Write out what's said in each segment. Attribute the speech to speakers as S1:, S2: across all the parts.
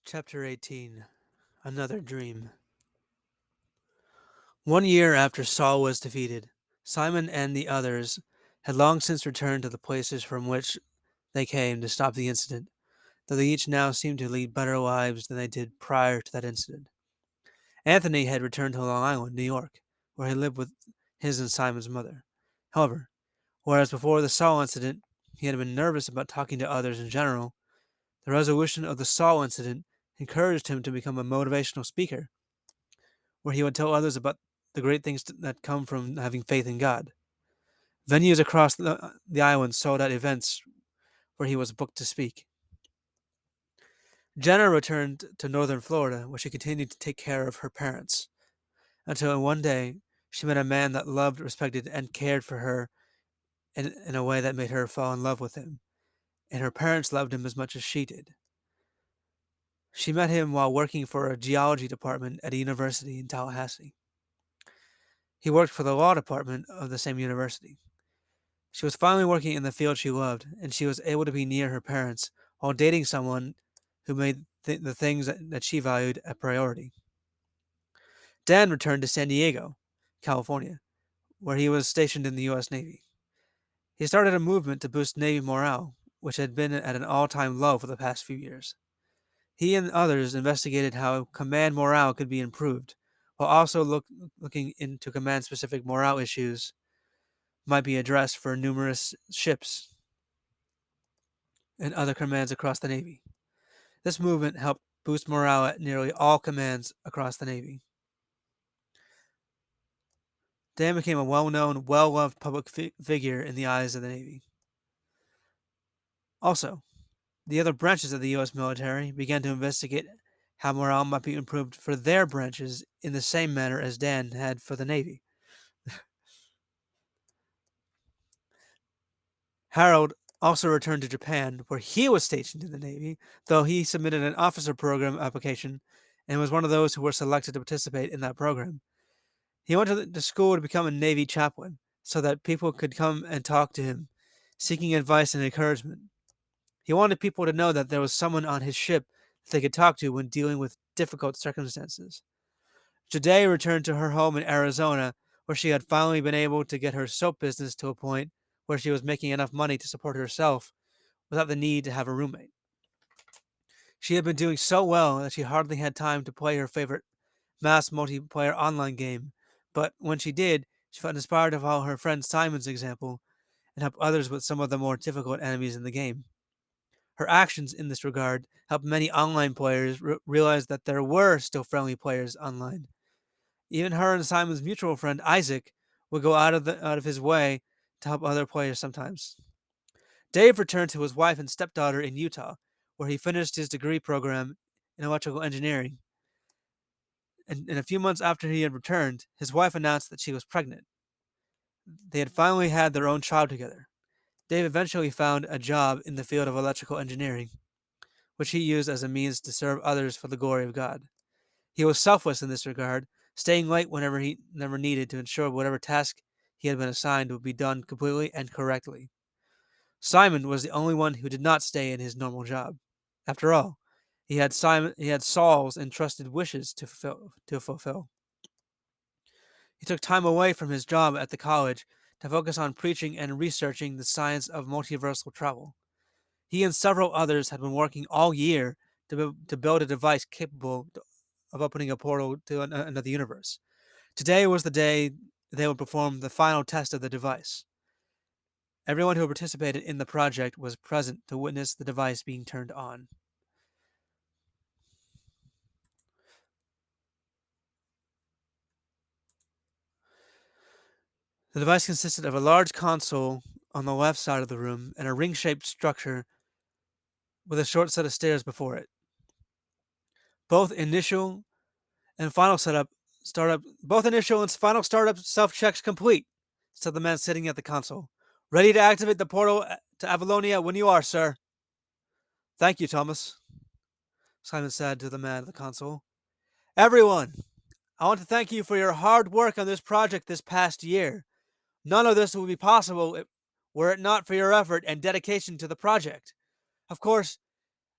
S1: Chapter 18 Another Dream. 1 year after Saul was defeated, Simon and the others had long since returned to the places from which they came to stop the incident, though they each now seemed to lead better lives than they did prior to that incident. Anthony had returned to Long Island, New York, where he lived with his and Simon's mother. However, whereas before the Saul incident he had been nervous about talking to others in general, the resolution of the Saul incident encouraged him to become a motivational speaker where he would tell others about the great things that come from having faith in God. Venues across the island sold out events where he was booked to speak. Jenna returned to northern Florida, where she continued to take care of her parents, until one day she met a man that loved, respected, and cared for her in a way that made her fall in love with him, and her parents loved him as much as she did. She met him while working for a geology department at a university in Tallahassee. He worked for the law department of the same university. She was finally working in the field she loved, and she was able to be near her parents while dating someone who made the things that she valued a priority. Dan returned to San Diego, California, where he was stationed in the U.S. Navy. He started a movement to boost Navy morale, which had been at an all time low for the past few years. He and others investigated how command morale could be improved, while also looking into command specific morale issues might be addressed for numerous ships and other commands across the Navy. This movement helped boost morale at nearly all commands across the Navy. Dan became a well known, well loved public figure in the eyes of the Navy. Also, the other branches of the U.S. military began to investigate how morale might be improved for their branches in the same manner as Dan had for the Navy. Harold also returned to Japan, where he was stationed in the Navy, though he submitted an officer program application and was one of those who were selected to participate in that program. He went to school to become a Navy chaplain so that people could come and talk to him, seeking advice and encouragement. He wanted people to know that there was someone on his ship that they could talk to when dealing with difficult circumstances. Jade returned to her home in Arizona, where she had finally been able to get her soap business to a point where she was making enough money to support herself without the need to have a roommate. She had been doing so well that she hardly had time to play her favorite mass multiplayer online game, but when she did, she felt inspired to follow her friend Simon's example and help others with some of the more difficult enemies in the game. Her actions in this regard helped many online players realize that there were still friendly players online. Even her and Simon's mutual friend Isaac would go out of his way to help other players sometimes. Dave returned to his wife and stepdaughter in Utah, where he finished his degree program in electrical engineering. And a few months after he had returned, his wife announced that she was pregnant. They had finally had their own child together. Dave eventually found a job in the field of electrical engineering, which he used as a means to serve others for the glory of God. He was selfless in this regard, staying late whenever he never needed to ensure whatever task he had been assigned would be done completely and correctly. Simon was the only one who did not stay in his normal job. After all, he had Saul's entrusted wishes to fulfill. He took time away from his job at the college to focus on preaching and researching the science of multiversal travel. He and several others had been working all year to build a device capable of opening a portal to another universe. Today was the day they would perform the final test of the device. Everyone who participated in the project was present to witness the device being turned on. The device consisted of a large console on the left side of the room and a ring shaped structure with a short set of stairs before it. Both initial and final startup self checks complete, said the man sitting at the console. Ready to activate the portal to Avalonia when you are, sir. Thank you, Thomas, Simon said to the man at the console. Everyone, I want to thank you for your hard work on this project this past year. None of this would be possible were it not for your effort and dedication to the project. Of course,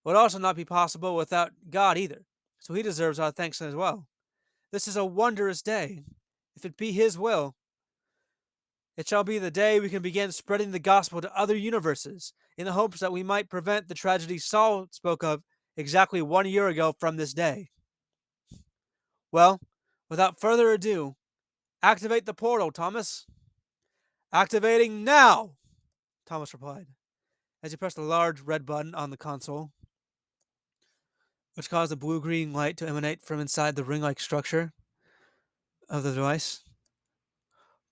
S1: would also not be possible without God either, so he deserves our thanks as well. This is a wondrous day. If it be his will, it shall be the day we can begin spreading the gospel to other universes, in the hopes that we might prevent the tragedy Saul spoke of exactly 1 year ago from this day. Well, without further ado, activate the portal, Thomas. Activating now, Thomas replied, as he pressed a large red button on the console, which caused a blue-green light to emanate from inside the ring-like structure of the device.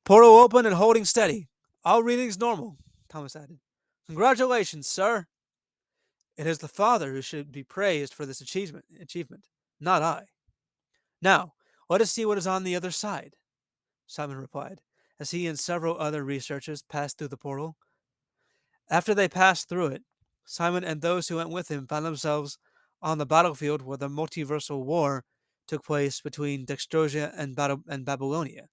S1: Portal open and holding steady. All readings normal, Thomas added. Congratulations, sir. It is the father who should be praised for this achievement, not I. Now, let us see what is on the other side, Simon replied, as he and several other researchers passed through the portal. After they passed through it, Simon and those who went with him found themselves on the battlefield where the multiversal war took place between Dextrosia and Babylonia.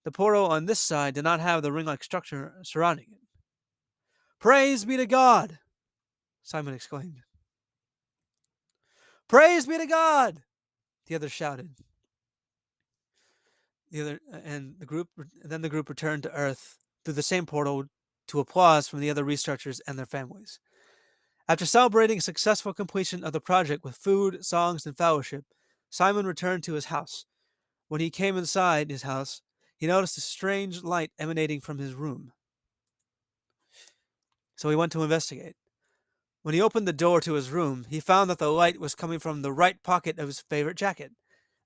S1: The portal on this side did not have the ring-like structure surrounding it. Praise be to God! Simon exclaimed. Praise be to God! The others shouted. Then the group returned to Earth through the same portal to applause from the other researchers and their families. After celebrating successful completion of the project with food, songs, and fellowship, Simon returned to his house. When he came inside his house, he noticed a strange light emanating from his room. So he went to investigate. When he opened the door to his room, he found that the light was coming from the right pocket of his favorite jacket,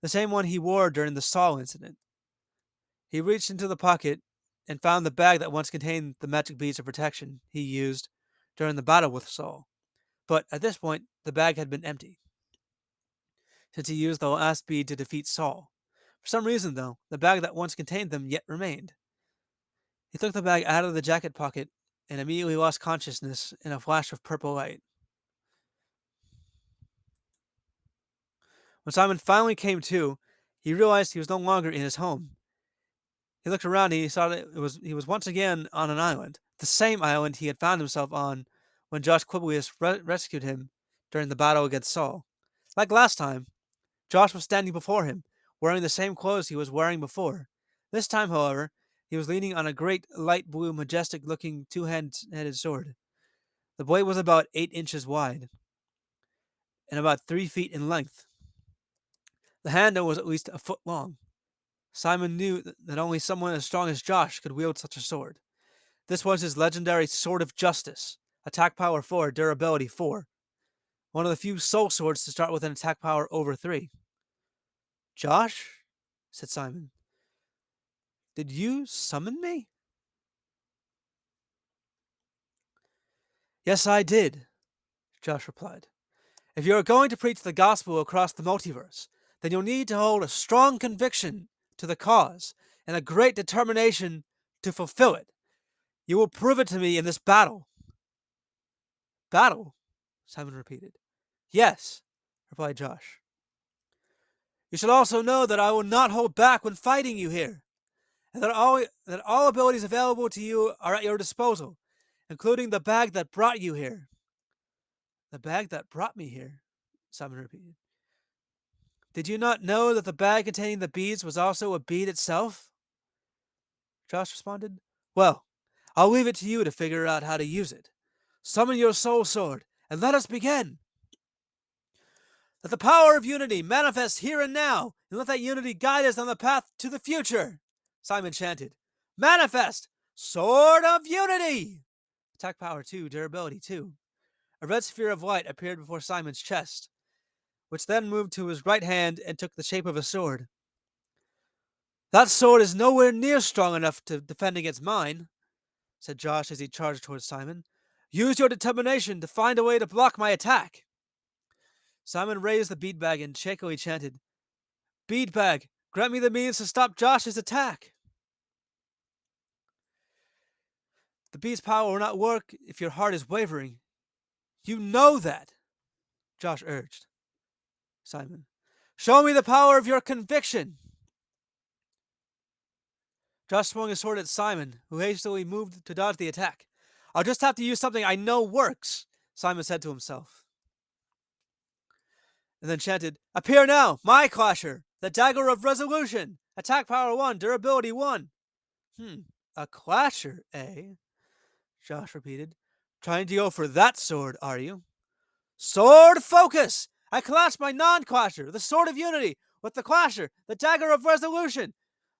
S1: the same one he wore during the SAUL incident. He reached into the pocket and found the bag that once contained the magic beads of protection he used during the battle with SAUL. But at this point, the bag had been empty, since he used the last bead to defeat SAUL. For some reason, though, the bag that once contained them yet remained. He took the bag out of the jacket pocket and immediately lost consciousness in a flash of purple light. When Simon finally came to, he realized he was no longer in his home. He looked around and he saw that he was once again on an island, the same island he had found himself on when Josh Quiblius rescued him during the battle against Saul. Like last time, Josh was standing before him, wearing the same clothes he was wearing before. This time, however, he was leaning on a great light blue, majestic-looking two-handed sword. The blade was about 8 inches wide and about 3 feet in length. The handle was at least a foot long. Simon knew that only someone as strong as Josh could wield such a sword. This was his legendary Sword of Justice, attack power 4, durability 4. One of the few soul swords to start with an attack power over 3. Josh? Said Simon. Did you summon me? Yes, I did, Josh replied. If you are going to preach the gospel across the multiverse, then you'll need to hold a strong conviction to the cause and a great determination to fulfill it. You will prove it to me in this battle. Battle? Simon repeated. Yes, replied Josh. You should also know that I will not hold back when fighting you here, and that all abilities available to you are at your disposal, including the bag that brought you here. The bag that brought me here, Simon repeated. Did you not know that the bag containing the beads was also a bead itself? Josh responded. Well, I'll leave it to you to figure out how to use it. Summon your soul sword, and let us begin. Let the power of unity manifest here and now, and let that unity guide us on the path to the future, Simon chanted. Manifest! Sword of Unity! Attack power 2, durability 2. A red sphere of light appeared before Simon's chest, which then moved to his right hand and took the shape of a sword. That sword is nowhere near strong enough to defend against mine, said Josh as he charged towards Simon. Use your determination to find a way to block my attack. Simon raised the bead bag and shakily chanted, Bead bag, grant me the means to stop Josh's attack. The bead's power will not work if your heart is wavering. You know that, Josh urged. Simon, show me the power of your conviction. Josh swung his sword at Simon, who hastily moved to dodge the attack. I'll just have to use something I know works, Simon said to himself. and then chanted, "Appear now, my clasher, the dagger of resolution. Attack power 1, durability 1. Hmm, a clasher, eh? Josh repeated. Trying to go for that sword, are you? Sword focus! I clash my non-clasher, the sword of unity, with the clasher, the dagger of resolution.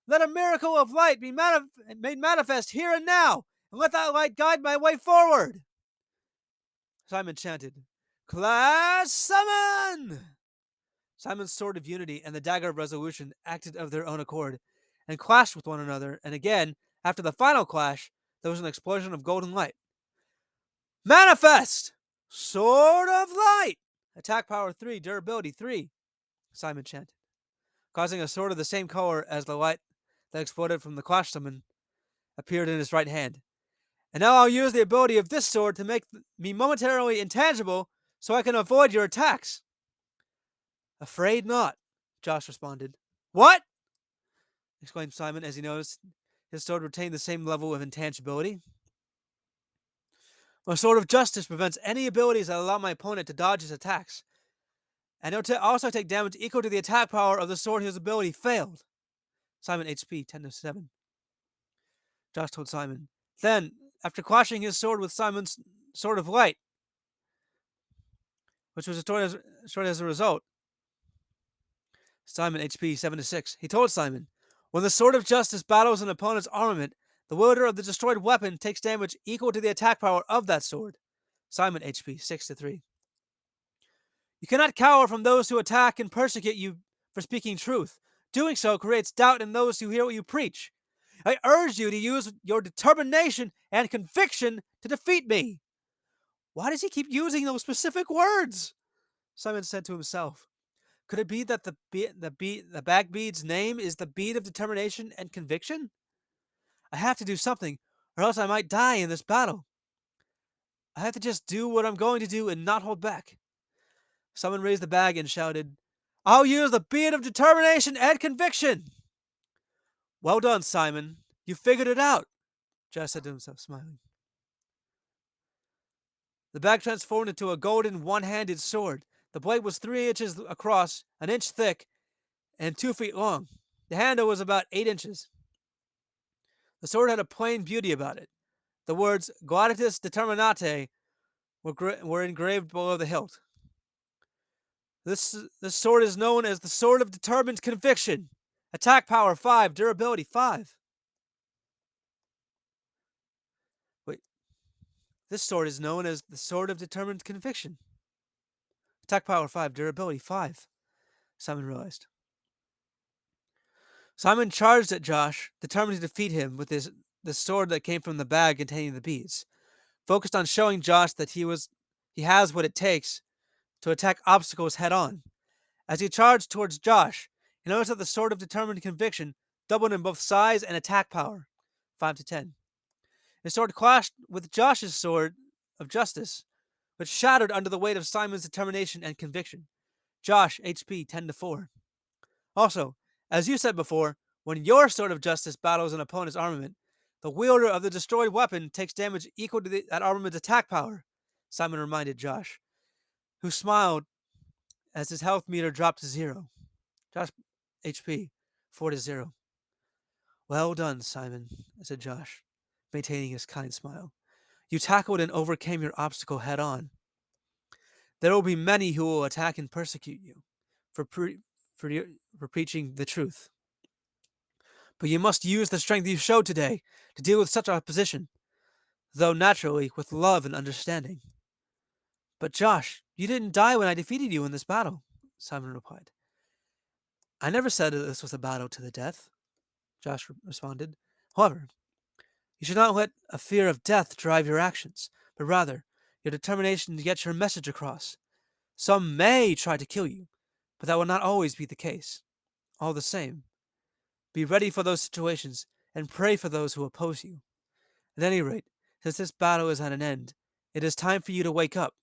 S1: Let a miracle of light be made manifest here and now, and let that light guide my way forward. Simon chanted, Clash summon! Simon's sword of unity and the dagger of resolution acted of their own accord and clashed with one another, and again, after the final clash, there was an explosion of golden light. Manifest! Sword of light! Attack power 3, durability 3, Simon chanted, causing a sword of the same color as the light that exploded from the clash summon appeared in his right hand. And now I'll use the ability of this sword to make me momentarily intangible so I can avoid your attacks. Afraid not, Josh responded. What? Exclaimed Simon as he noticed his sword retained the same level of intangibility. My sword of justice prevents any abilities that allow my opponent to dodge his attacks, and it'll also take damage equal to the attack power of the sword whose ability failed. Simon HP 10-7. Josh told Simon. Then, after clashing his sword with Simon's sword of light, which was destroyed as a result, Simon HP 7-6. He told Simon, when the sword of justice battles an opponent's armament, the wielder of the destroyed weapon takes damage equal to the attack power of that sword. Simon HP 6-3. You cannot cower from those who attack and persecute you for speaking truth. Doing so creates doubt in those who hear what you preach. I urge you to use your determination and conviction to defeat me. Why does he keep using those specific words? Simon said to himself. Could it be that the bag bead's name is the bead of determination and conviction? I have to do something, or else I might die in this battle. I have to just do what I'm going to do and not hold back. Someone raised the bag and shouted, I'll use the bead of determination and conviction. Well done, Simon. You figured it out, Josh said to himself, smiling. The bag transformed into a golden one-handed sword. The blade was 3 inches across, an inch thick, and 2 feet long. The handle was about 8 inches. The sword had a plain beauty about it. The words Gladiatus Determinate were engraved below the hilt. This sword is known as the Sword of Determined Conviction. Attack power 5, durability 5. Wait. This sword is known as the Sword of Determined Conviction. Attack power 5, durability 5, Simon realized. Simon charged at Josh, determined to defeat him with the sword that came from the bag containing the beads, focused on showing Josh that he has what it takes to attack obstacles head on. As he charged towards Josh, he noticed that the Sword of Determined Conviction doubled in both size and attack power, 5-10. His sword clashed with Josh's sword of justice, which shattered under the weight of Simon's determination and conviction. Josh, HP 10-4. Also, as you said before, when your sword of justice battles an opponent's armament, the wielder of the destroyed weapon takes damage equal to that armament's attack power, Simon reminded Josh, who smiled as his health meter dropped to 0. Josh HP 4-0. Well done, Simon, said Josh, maintaining his kind smile. You tackled and overcame your obstacle head on. There will be many who will attack and persecute you for preaching the truth. But you must use the strength you showed today to deal with such opposition, though naturally with love and understanding. But Josh, you didn't die when I defeated you in this battle, Simon replied. I never said that this was a battle to the death, Josh responded. However, you should not let a fear of death drive your actions, but rather your determination to get your message across. Some may try to kill you, but that will not always be the case. All the same, be ready for those situations and pray for those who oppose you. At any rate, since this battle is at an end, it is time for you to wake up.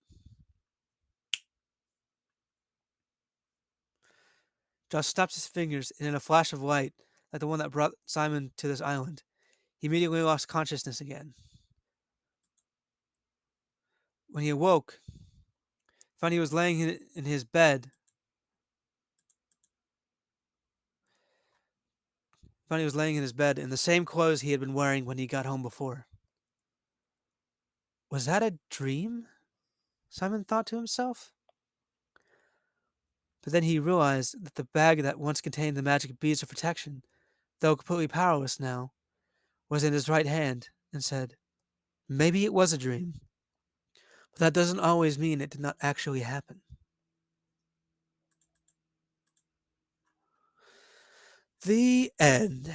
S1: Josh snapped his fingers, and in a flash of light, like the one that brought Simon to this island, he immediately lost consciousness again. When he awoke, found he was laying in his bed Found he was laying in his bed in the same clothes he had been wearing when he got home before. Was that a dream? Simon thought to himself. But then he realized that the bag that once contained the magic beads of protection, though completely powerless now, was in his right hand, and said, maybe it was a dream, but that doesn't always mean it did not actually happen. The end.